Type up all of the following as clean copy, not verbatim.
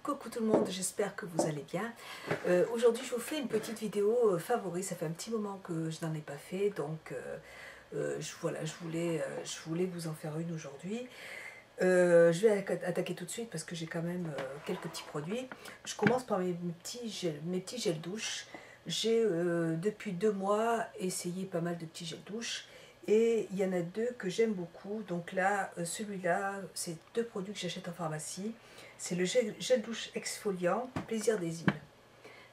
Coucou tout le monde, j'espère que vous allez bien. Aujourd'hui je vous fais une petite vidéo favori, ça fait un petit moment que je n'en ai pas fait, donc voilà, je voulais vous en faire une aujourd'hui. Je vais attaquer tout de suite parce que j'ai quand même quelques petits produits. Je commence par mes petits gels douche. J'ai depuis 2 mois essayé pas mal de petits gels douche. Et il y en a deux que j'aime beaucoup. Donc là, celui-là, c'est deux produits que j'achète en pharmacie. C'est le gel douche exfoliant Plaisir des îles.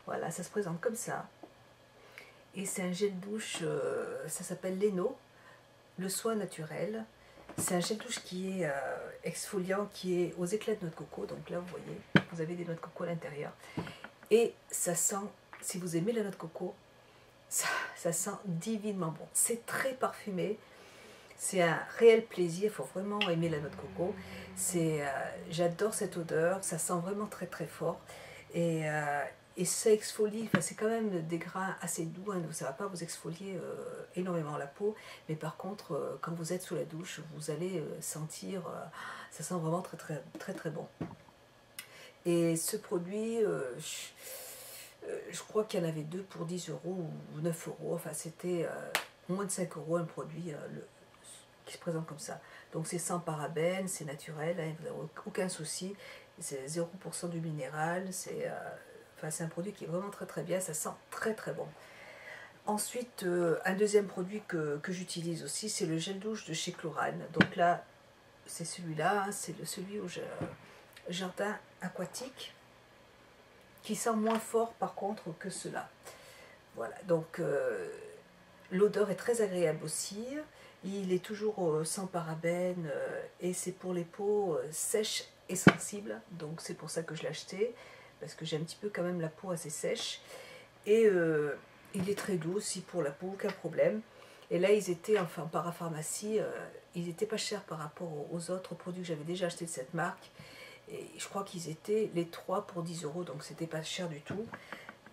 Voilà, ça se présente comme ça. Et c'est un gel douche, ça s'appelle Leno, le soin naturel. C'est un gel douche qui est exfoliant, qui est aux éclats de noix de coco. Donc là, vous voyez, vous avez des noix de coco à l'intérieur. Et ça sent, si vous aimez la noix de coco, ça sent divinement bon. C'est très parfumé. C'est un réel plaisir. Il faut vraiment aimer la noix de coco. J'adore cette odeur. Ça sent vraiment très très fort. Et ça exfolie, enfin, c'est quand même des grains assez doux, hein, donc ça ne va pas vous exfolier énormément la peau, mais par contre, quand vous êtes sous la douche, vous allez sentir, ça sent vraiment très très très très bon. Et ce produit, je crois qu'il y en avait deux pour 10 euros ou 9 euros, enfin c'était moins de 5 euros un produit qui se présente comme ça. Donc c'est sans parabènes, c'est naturel, hein, vous n'avez aucun souci, c'est 0% du minéral, c'est un produit qui est vraiment très très bien, ça sent très très bon. Ensuite, un deuxième produit que j'utilise aussi, c'est le gel douche de chez Chlorane. Donc là, c'est celui-là, hein, c'est celui au jardin aquatique, qui sent moins fort par contre que cela. Voilà, donc l'odeur est très agréable aussi. Il est toujours sans parabènes et c'est pour les peaux sèches et sensibles. Donc c'est pour ça que je l'ai acheté, parce que j'ai un petit peu quand même la peau assez sèche. Et il est très doux aussi pour la peau, aucun problème. Et là, ils étaient, enfin, en parapharmacie, ils n'étaient pas chers par rapport aux autres produits que j'avais déjà achetés de cette marque. Et je crois qu'ils étaient les 3 pour 10 euros, donc c'était pas cher du tout.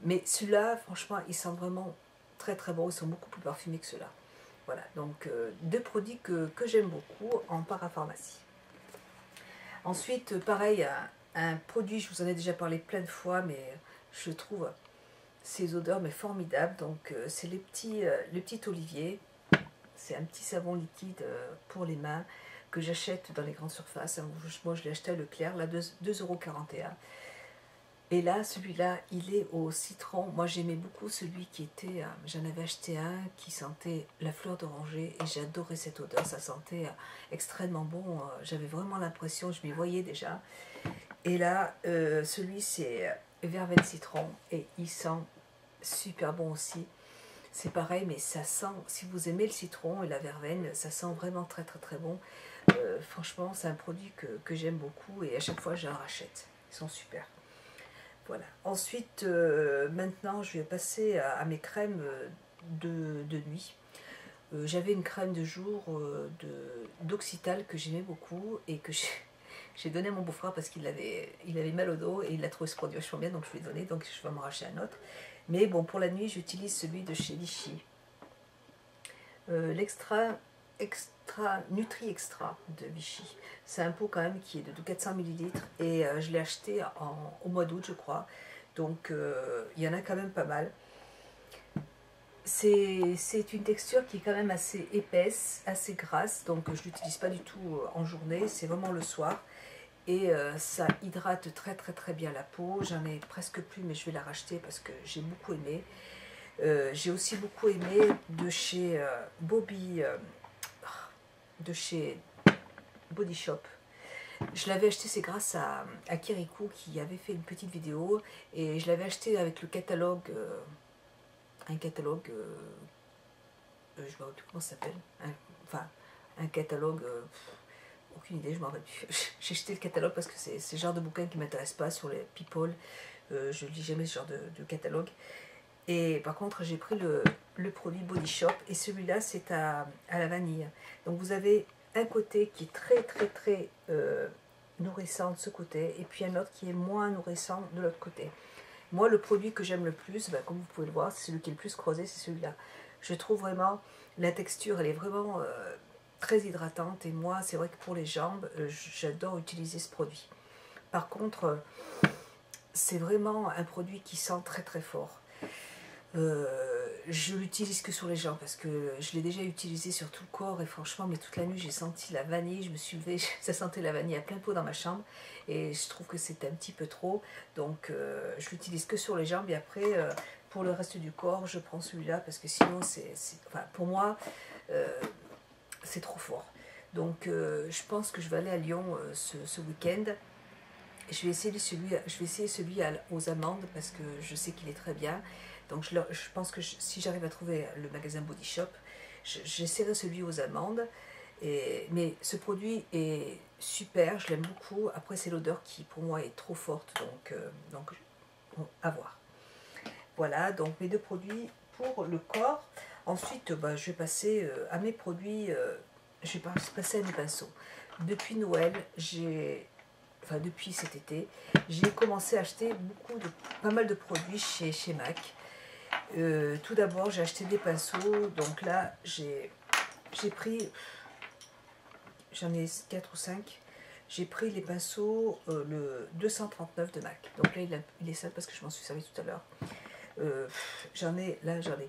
Mais celui-là, franchement, il sent vraiment très très bon, ils sont beaucoup plus parfumés que ceux-là. Voilà, donc deux produits que j'aime beaucoup en parapharmacie. Ensuite, pareil, un produit, je vous en ai déjà parlé plein de fois, mais je trouve ces odeurs mais formidables. Donc c'est le petit olivier. C'est un petit savon liquide pour les mains que j'achète dans les grandes surfaces. Moi, je l'ai acheté à Leclerc, là, 2,41 €. Et là, celui-là, il est au citron. Moi, j'aimais beaucoup celui qui était... j'en avais acheté un qui sentait la fleur d'oranger et j'adorais cette odeur. Ça sentait extrêmement bon. J'avais vraiment l'impression, je m'y voyais déjà. Et là, celui, c'est verveine citron et il sent super bon aussi. C'est pareil, mais ça sent, si vous aimez le citron et la verveine, ça sent vraiment très très très bon. Franchement, c'est un produit que j'aime beaucoup et à chaque fois, j'en rachète. Ils sont super. Voilà. Ensuite, maintenant, je vais passer à mes crèmes de nuit. J'avais une crème de jour d'Oxytal que j'aimais beaucoup et que j'ai donné à mon beau-frère parce qu'il avait mal au dos et il a trouvé ce produit vachement bien, donc je lui ai donné, donc je vais m'en racheter un autre. Mais bon, pour la nuit, j'utilise celui de chez Vichy. Nutri Extra de Vichy. C'est un pot quand même qui est de 400 ml et je l'ai acheté au mois d'août, je crois. Donc il y en a quand même pas mal. C'est une texture qui est quand même assez épaisse, assez grasse, donc je ne l'utilise pas du tout en journée, c'est vraiment le soir. Et ça hydrate très très très bien la peau. J'en ai presque plus, mais je vais la racheter parce que j'ai beaucoup aimé. J'ai aussi beaucoup aimé de chez de chez Body Shop. Je l'avais acheté, c'est grâce à Kirikou qui avait fait une petite vidéo et je l'avais acheté avec le catalogue, un catalogue, je ne me rappelle plus comment ça s'appelle, un catalogue, aucune idée, je m'en rappelle plus. J'ai acheté le catalogue parce que c'est le genre de bouquin qui ne m'intéresse pas sur les people, je ne lis jamais ce genre de catalogue. Et par contre, j'ai pris le produit Body Shop et celui-là, c'est à la vanille. Donc vous avez un côté qui est très très très nourrissant de ce côté et puis un autre qui est moins nourrissant de l'autre côté. Moi, le produit que j'aime le plus, comme vous pouvez le voir, c'est celui qui est le plus creusé, c'est celui-là. Je trouve vraiment, la texture, elle est vraiment très hydratante et moi, c'est vrai que pour les jambes, j'adore utiliser ce produit. Par contre, c'est vraiment un produit qui sent très très fort. Je l'utilise que sur les jambes parce que je l'ai déjà utilisé sur tout le corps et franchement, mais toute la nuit j'ai senti la vanille, je me suis levée, ça sentait la vanille à plein pot dans ma chambre et je trouve que c'est un petit peu trop, donc je l'utilise que sur les jambes et après pour le reste du corps je prends celui-là parce que sinon enfin, pour moi c'est trop fort. Donc je pense que je vais aller à Lyon ce week-end. Je vais essayer celui aux amandes parce que je sais qu'il est très bien. Donc je pense que si j'arrive à trouver le magasin Body Shop, j'essaierai celui aux amandes. Mais ce produit est super, je l'aime beaucoup. Après c'est l'odeur qui pour moi est trop forte, donc bon, à voir. Voilà, donc mes deux produits pour le corps. Ensuite, bah, je vais passer à mes produits, je vais passer à mes pinceaux. Depuis Noël, enfin depuis cet été, j'ai commencé à acheter pas mal de produits chez MAC. Tout d'abord, j'ai acheté des pinceaux, donc là, j'ai pris, j'en ai 4 ou 5. J'ai pris les pinceaux, le 239 de MAC. Donc là, il est sale parce que je m'en suis servi tout à l'heure. J'en ai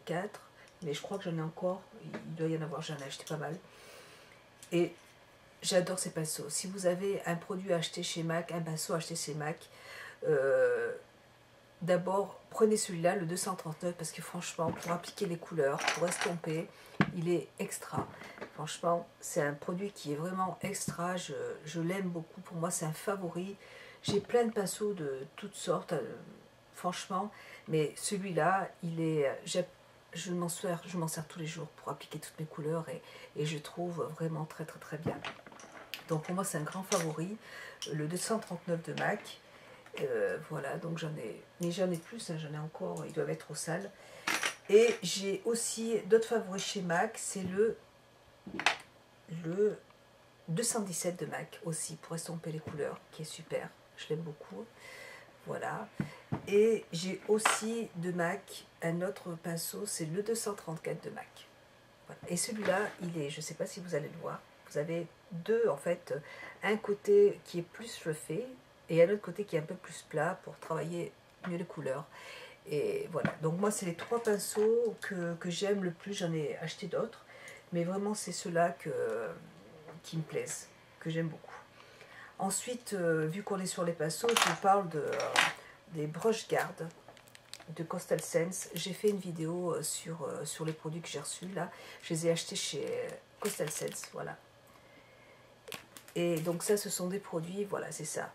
4, mais je crois que j'en ai encore, il doit y en avoir, j'en ai acheté pas mal. Et j'adore ces pinceaux. Si vous avez un produit à acheter chez MAC, un pinceau à acheter chez MAC, d'abord prenez celui-là, le 239, parce que franchement, pour appliquer les couleurs, pour estomper, il est extra. Franchement, c'est un produit qui est vraiment extra, je l'aime beaucoup, pour moi c'est un favori. J'ai plein de pinceaux de toutes sortes, franchement, mais celui-là, je m'en sers tous les jours pour appliquer toutes mes couleurs et je trouve vraiment très très très bien. Donc pour moi c'est un grand favori, le 239 de MAC. Voilà, donc j'en ai plus, hein, j'en ai encore, ils doivent être au sale. Et j'ai aussi d'autres favoris chez MAC, c'est le 217 de MAC aussi, pour estomper les couleurs, qui est super, je l'aime beaucoup. Voilà. Et j'ai aussi de MAC un autre pinceau, c'est le 234 de MAC. Voilà. Et celui-là, je ne sais pas si vous allez le voir, vous avez deux en fait, un côté qui est plus fluffé et un autre côté qui est un peu plus plat pour travailler mieux les couleurs. Et voilà, donc moi c'est les 3 pinceaux que j'aime le plus, j'en ai acheté d'autres, mais vraiment c'est ceux-là qui me plaisent, que j'aime beaucoup. Ensuite, vu qu'on est sur les pinceaux, je vous parle des Brush Guard de Coastal Scents. J'ai fait une vidéo sur les produits que j'ai reçus là. Je les ai achetés chez Coastal Scents, voilà. Et donc ça, ce sont des produits, voilà, c'est ça.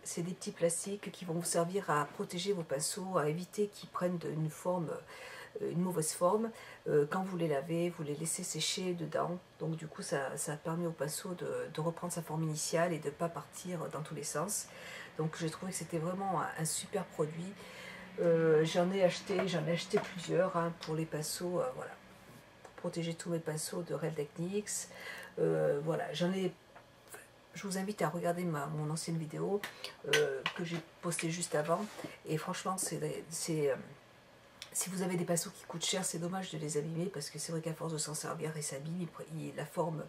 C'est des petits plastiques qui vont vous servir à protéger vos pinceaux, à éviter qu'ils prennent une mauvaise forme. Quand vous les lavez, vous les laissez sécher dedans. Donc du coup, ça permet au pinceau de reprendre sa forme initiale et de ne pas partir dans tous les sens. Donc j'ai trouvé que c'était vraiment un super produit. J'en ai acheté plusieurs hein, pour les pinceaux, voilà, pour protéger tous mes pinceaux de Real Techniques. Voilà, je vous invite à regarder mon ancienne vidéo que j'ai postée juste avant. Et franchement, si vous avez des pinceaux qui coûtent cher, c'est dommage de les abîmer parce que c'est vrai qu'à force de s'en servir, ils s'abîment, la forme,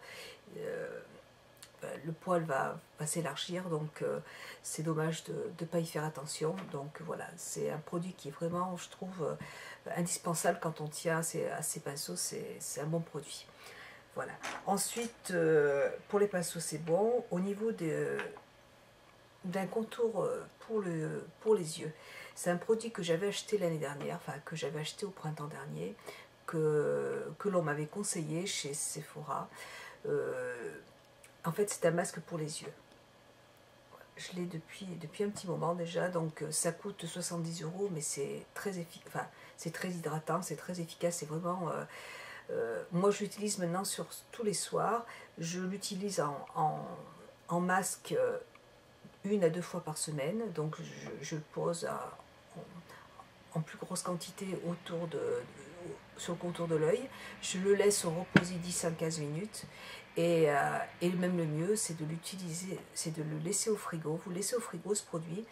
le poil va s'élargir, donc c'est dommage de ne pas y faire attention. Donc voilà, c'est un produit qui est vraiment, je trouve, indispensable quand on tient à ces pinceaux, c'est un bon produit. Voilà. Ensuite, pour les pinceaux, c'est bon. Au niveau d'un contour pour les yeux, c'est un produit que j'avais acheté l'année dernière, enfin que j'avais acheté au printemps dernier, que l'on m'avait conseillé chez Sephora. En fait, c'est un masque pour les yeux. Je l'ai depuis un petit moment déjà, donc ça coûte 70 €, mais c'est très efficace, enfin, c'est très hydratant, c'est très efficace, c'est vraiment... moi je l'utilise maintenant tous les soirs, je l'utilise en masque 1 à 2 fois par semaine, donc je le pose en plus grosse quantité sur le contour de l'œil, je le laisse reposer 10 à 15 minutes et même le mieux c'est de l'utiliser, c'est de le laisser au frigo, vous laissez au frigo ce produit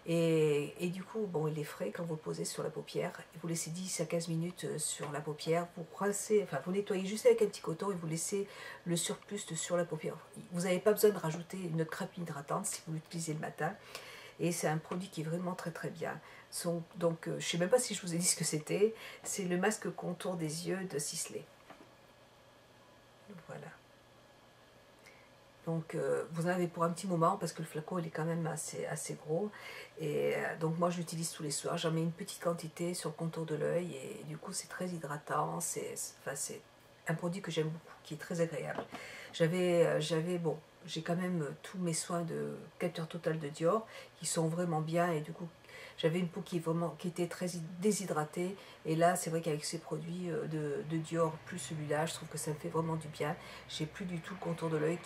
et du coup bon il est frais quand vous le posez sur la paupière, vous laissez 10 à 15 minutes sur la paupière, vous rincez, enfin vous nettoyez juste avec un petit coton et vous laissez le surplus sur la paupière. Vous n'avez pas besoin de rajouter une autre crème hydratante si vous l'utilisez le matin. et c'est un produit qui est vraiment très très bien. Donc je ne sais même pas si je vous ai dit ce que c'était, c'est le masque contour des yeux de Sisley. Voilà. Donc vous en avez pour un petit moment parce que le flacon il est quand même assez gros. Et donc moi je l'utilise tous les soirs. J'en mets une petite quantité sur le contour de l'œil et du coup c'est très hydratant. C'est un produit que j'aime beaucoup, qui est très agréable. Bon, j'ai quand même tous mes soins de capture totale de Dior qui sont vraiment bien et du coup j'avais une peau qui était très déshydratée et là c'est vrai qu'avec ces produits de Dior plus celui-là, je trouve que ça me fait vraiment du bien. J'ai plus du tout le contour de l'œil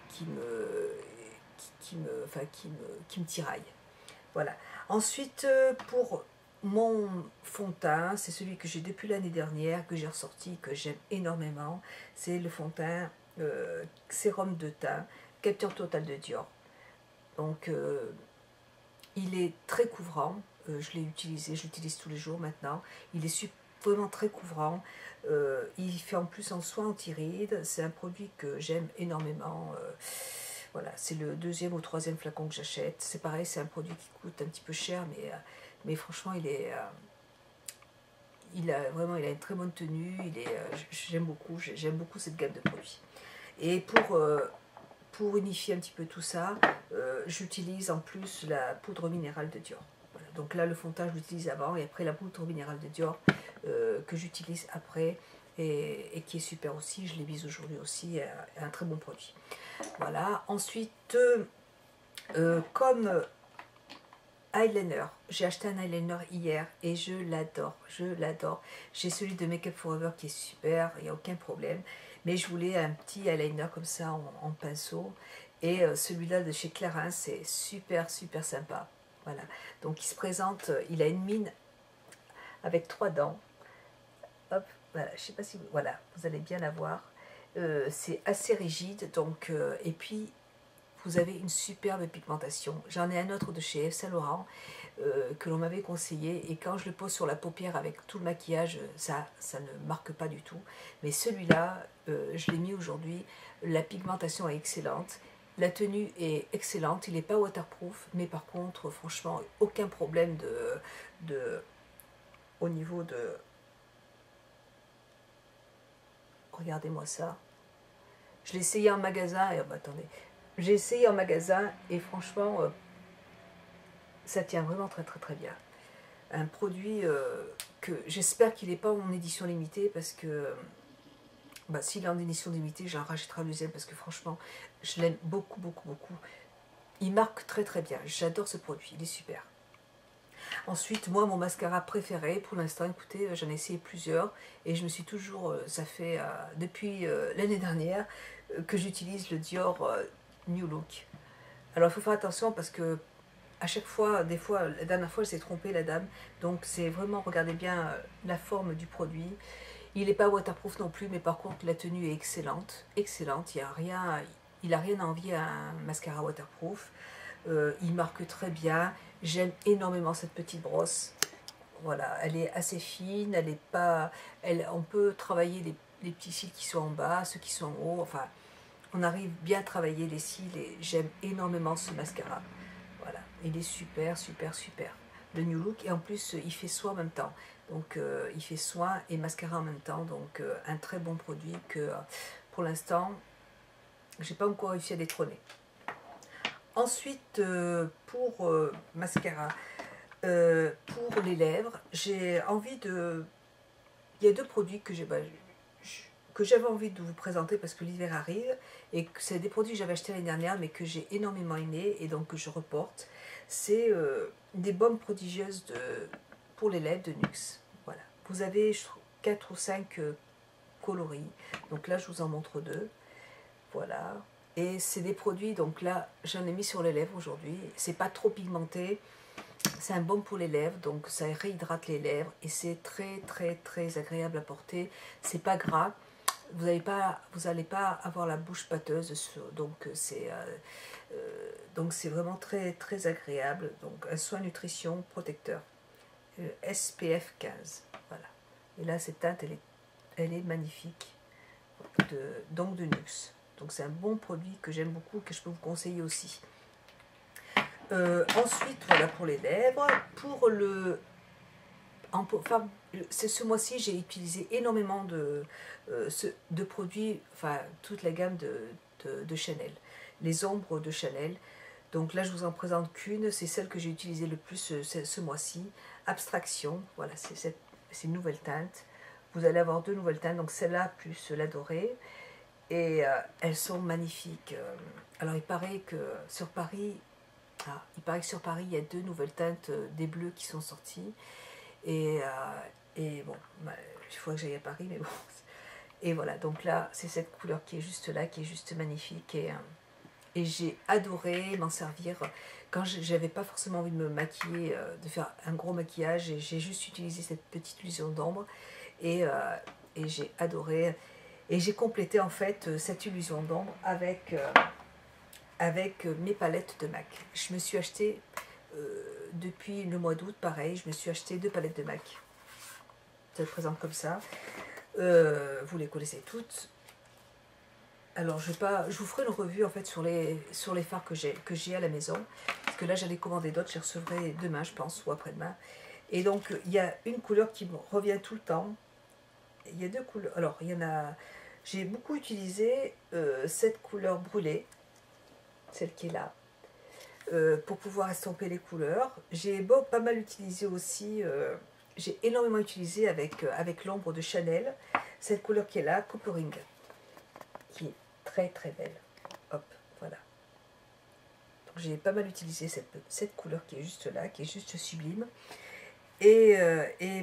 qui me tiraille. Voilà. Ensuite, pour mon fond de teint, c'est celui que j'ai depuis l'année dernière, que j'ai ressorti, que j'aime énormément. C'est le fond de teint sérum de teint, capture totale de Dior. Donc, il est très couvrant. Je l'ai utilisé, je l'utilise tous les jours maintenant. Il est vraiment très couvrant. Il fait en plus un soin anti-rides. C'est un produit que j'aime énormément. Voilà, c'est le deuxième ou troisième flacon que j'achète. C'est pareil, c'est un produit qui coûte un petit peu cher, mais franchement, il a une très bonne tenue. J'aime beaucoup cette gamme de produits. Et pour unifier un petit peu tout ça, j'utilise en plus la poudre minérale de Dior. Voilà. Donc là, le fond de teint, je l'utilise avant et après la poudre minérale de Dior que j'utilise après et qui est super aussi. Je l'ai mise aujourd'hui aussi, un très bon produit. Voilà. Ensuite, comme eyeliner, j'ai acheté un eyeliner hier et je l'adore, j'ai celui de Make Up Forever qui est super, il n'y a aucun problème, mais je voulais un petit eyeliner comme ça en pinceau et celui-là de chez Clarins, c'est super sympa. Voilà, donc il se présente, il a une mine avec 3 dents. Hop, voilà, je sais pas si voilà, vous allez bien la voir. C'est assez rigide, donc et puis vous avez une superbe pigmentation. J'en ai un autre de chez Yves Saint Laurent que l'on m'avait conseillé et quand je le pose sur la paupière avec tout le maquillage, ça ne marque pas du tout. Mais celui-là, je l'ai mis aujourd'hui, la pigmentation est excellente, la tenue est excellente, il n'est pas waterproof, mais par contre, franchement, aucun problème au niveau de... Regardez-moi ça. Je l'ai essayé en magasin et... attendez. J'ai essayé en magasin et franchement, ça tient vraiment très bien. Un produit que j'espère qu'il n'est pas en édition limitée parce que s'il est en édition limitée, j'en rachèterai un deuxième parce que franchement, je l'aime beaucoup. Il marque très bien. J'adore ce produit, il est super. Ensuite, moi, mon mascara préféré, pour l'instant, écoutez, j'en ai essayé plusieurs et je me suis toujours, ça fait depuis l'année dernière que j'utilise le Dior New Look. Alors, il faut faire attention parce que à chaque fois, des fois, la dernière fois, elle s'est trompée, la dame. Donc, c'est vraiment, regardez bien la forme du produit. Il n'est pas waterproof non plus, mais par contre, la tenue est excellente. Excellente, il a rien à envier à un mascara waterproof. Il marque très bien. J'aime énormément cette petite brosse. Voilà, elle est assez fine, elle est pas... on peut travailler les petits cils qui sont en bas, ceux qui sont en haut. Enfin, on arrive bien à travailler les cils et j'aime énormément ce mascara. Voilà, il est super. Le New Look, et en plus, il fait soin en même temps. Donc, il fait soin et mascara en même temps. Donc, un très bon produit que, pour l'instant, j'ai pas encore réussi à détrôner. Ensuite, pour mascara, pour les lèvres, j'ai envie de... Il y a 2 produits que j'avais envie de vous présenter parce que l'hiver arrive et que c'est des produits que j'avais achetés l'année dernière mais que j'ai énormément aimé et donc que je reporte. C'est des baumes prodigieuses pour les lèvres de NYX. Voilà. Vous avez 4 ou 5 coloris. Donc là, je vous en montre 2. Voilà. Et c'est des produits, donc là, j'en ai mis sur les lèvres aujourd'hui. C'est pas trop pigmenté. C'est un baume pour les lèvres, donc ça réhydrate les lèvres et c'est très agréable à porter. C'est pas gras. Vous n'allez pas avoir la bouche pâteuse, donc c'est vraiment très agréable. Donc un soin nutrition protecteur SPF 15. Voilà. Et là cette teinte elle est magnifique. Donc de NYX. Donc c'est un bon produit que j'aime beaucoup, que je peux vous conseiller aussi. Ensuite, voilà pour les lèvres. Pour le... Enfin, ce mois-ci, j'ai utilisé énormément de produits, enfin, toute la gamme de Chanel. Les ombres de Chanel. Donc là, je vous en présente qu'une. C'est celle que j'ai utilisée le plus ce mois-ci. Abstraction. Voilà, c'est une nouvelle teinte. Vous allez avoir deux nouvelles teintes. Donc celle-là plus la dorée. Et elles sont magnifiques. Alors, il paraît que sur Paris... Ah, il paraît que sur Paris, il y a deux nouvelles teintes des bleus qui sont sorties. Et bon, bah, il faudrait que j'aille à Paris, mais bon. Et voilà, donc là, c'est cette couleur qui est juste là, qui est juste magnifique. Et j'ai adoré m'en servir quand j'avais pas forcément envie de me maquiller, de faire un gros maquillage. Et j'ai juste utilisé cette petite illusion d'ombre. Et j'ai adoré. Et j'ai complété en fait cette illusion d'ombre avec mes palettes de MAC. Je me suis acheté depuis le mois d'août, pareil, je me suis acheté deux palettes de MAC. Je les présente comme ça. Vous les connaissez toutes. Alors je vous ferai une revue en fait sur les fards que j'ai à la maison. Parce que là j'en ai commandé d'autres, je les recevrai demain je pense, ou après-demain. Et donc il y a une couleur qui me revient tout le temps. Il y a deux couleurs. Alors il y en a. J'ai beaucoup utilisé cette couleur brûlée, celle qui est là. Pour pouvoir estomper les couleurs. J'ai pas mal utilisé aussi, j'ai énormément utilisé avec l'ombre de Chanel, cette couleur qui est là, Coopering, qui est très très belle. Hop, voilà. Donc j'ai pas mal utilisé cette couleur qui est juste là, qui est juste sublime. Et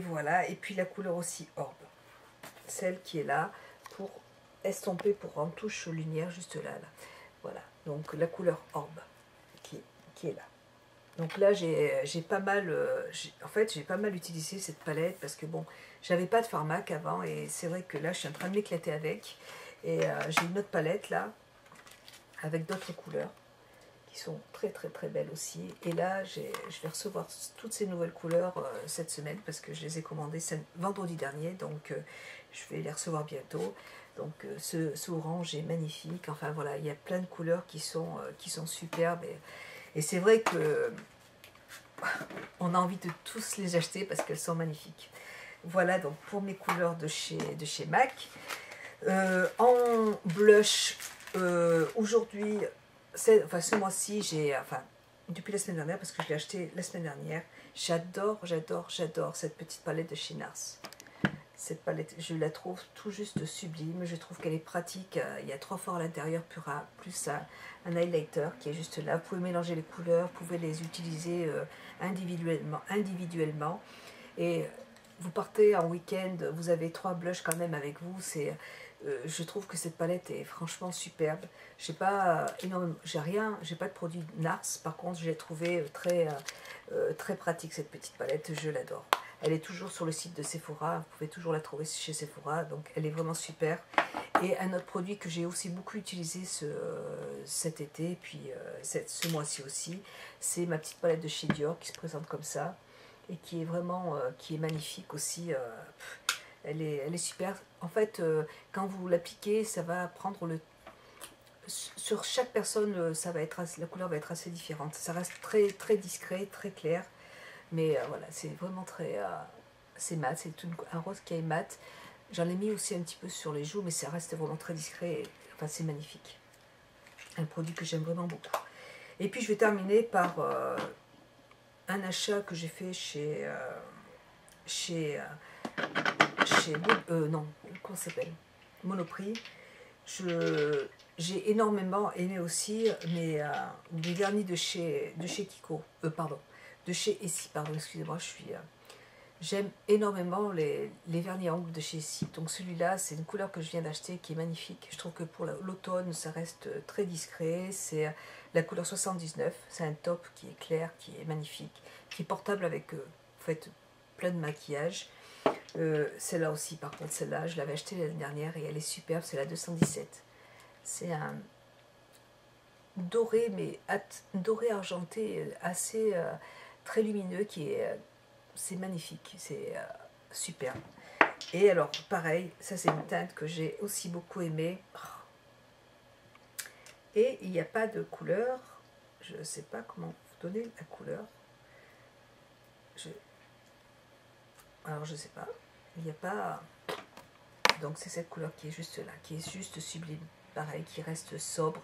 voilà, et puis la couleur aussi Orbe, celle qui est là pour estomper, pour rendre touche lumière juste là. Voilà, donc la couleur Orbe qui est là. Donc là, j'ai pas mal, en fait, j'ai pas mal utilisé cette palette parce que bon, j'avais pas de fard MAC avant et c'est vrai que là, je suis en train de m'éclater avec. Et j'ai une autre palette là, avec d'autres couleurs qui sont très très très belles aussi. Et là, je vais recevoir toutes ces nouvelles couleurs cette semaine parce que je les ai commandées vendredi dernier, donc je vais les recevoir bientôt. Donc ce orange est magnifique. Enfin voilà, il y a plein de couleurs qui sont superbes. Et c'est vrai que on a envie de tous les acheter parce qu'elles sont magnifiques. Voilà donc pour mes couleurs de chez MAC. En blush, aujourd'hui, ce mois-ci, depuis la semaine dernière, parce que je l'ai acheté la semaine dernière, j'adore cette petite palette de chez NARS. Cette palette, je la trouve tout juste sublime. Je trouve qu'elle est pratique. Il y a 3 fards à l'intérieur, plus un highlighter qui est juste là. Vous pouvez mélanger les couleurs, vous pouvez les utiliser individuellement. Et vous partez en week-end, vous avez 3 blushs quand même avec vous. Je trouve que cette palette est franchement superbe. J'ai pas de produit NARS. Par contre, je l'ai trouvée très pratique cette petite palette. Je l'adore. Elle est toujours sur le site de Sephora, vous pouvez toujours la trouver chez Sephora, donc elle est vraiment super. Et un autre produit que j'ai aussi beaucoup utilisé cet été, puis ce mois-ci aussi, c'est ma petite palette de chez Dior qui se présente comme ça, et qui est vraiment, qui est magnifique aussi. Elle est super. En fait, quand vous l'appliquez, ça va prendre sur chaque personne, la couleur va être assez différente. Ça reste très, très discret, très clair. Mais voilà, c'est vraiment c'est mat, c'est un rose qui est mat. J'en ai mis aussi un petit peu sur les joues, mais ça reste vraiment très discret. Enfin, c'est magnifique. Un produit que j'aime vraiment beaucoup. Et puis, je vais terminer par un achat que j'ai fait non, comment ça s'appelle, Monoprix. J'ai énormément aimé aussi les vernis de chez Kiko, de chez Essie, pardon, excusez-moi, j'aime énormément les vernis à ongles de chez Essie. Donc celui-là, c'est une couleur que je viens d'acheter qui est magnifique. Je trouve que pour l'automne, ça reste très discret. C'est la couleur 79. C'est un top qui est clair, qui est magnifique, qui est portable avec en fait, plein de maquillage. Celle-là aussi, par contre, celle-là, je l'avais achetée l'année dernière et elle est superbe. C'est la 217. C'est un doré, mais doré argenté assez très lumineux c'est magnifique, c'est super. Et alors pareil, ça c'est une teinte que j'ai aussi beaucoup aimée. Et il n'y a pas de couleur, je ne sais pas comment vous donner la couleur. Alors je sais pas, il n'y a pas... Donc c'est cette couleur qui est juste là, qui est juste sublime, pareil, qui reste sobre.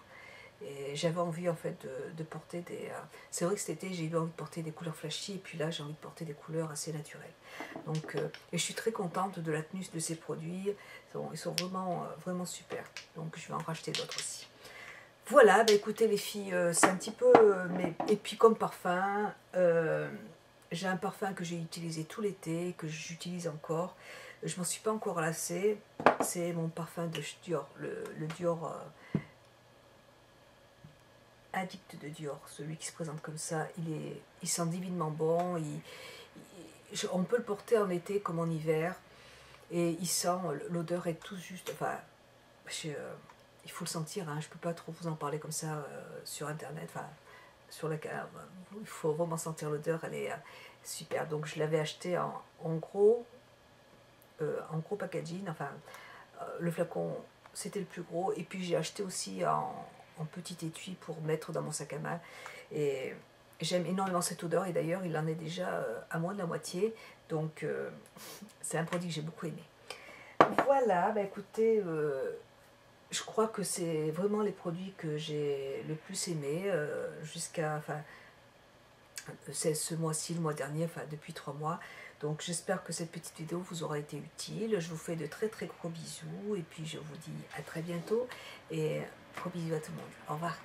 Et j'avais envie en fait de porter des... c'est vrai que cet été j'ai eu envie de porter des couleurs flashy, et puis là j'ai envie de porter des couleurs assez naturelles. Donc, et je suis très contente de la tenue de ces produits, ils sont vraiment, vraiment super. Donc je vais en racheter d'autres aussi. Voilà, bah écoutez les filles, c'est un petit peu... et puis comme parfum, j'ai un parfum que j'ai utilisé tout l'été, que j'utilise encore. Je m'en suis pas encore lassée. C'est mon parfum de Dior, le Dior Addict de Dior, celui qui se présente comme ça. Il sent divinement bon. On peut le porter en été comme en hiver. Et il sent, l'odeur est tout juste... Enfin, il faut le sentir, hein, je peux pas trop vous en parler comme ça sur internet. Enfin, sur la carte, il faut vraiment sentir l'odeur, elle est super. Donc je l'avais acheté en gros packaging, enfin le flacon c'était le plus gros, et puis j'ai acheté aussi en petit étui pour mettre dans mon sac à main, et j'aime énormément cette odeur, et d'ailleurs il en est déjà à moins de la moitié, donc c'est un produit que j'ai beaucoup aimé. Voilà, bah écoutez, je crois que c'est vraiment les produits que j'ai le plus aimé jusqu'à... Enfin, c'est ce mois-ci, le mois dernier, enfin depuis 3 mois. Donc j'espère que cette petite vidéo vous aura été utile. Je vous fais de très très gros bisous, et puis je vous dis à très bientôt, et gros bisous à tout le monde. Au revoir.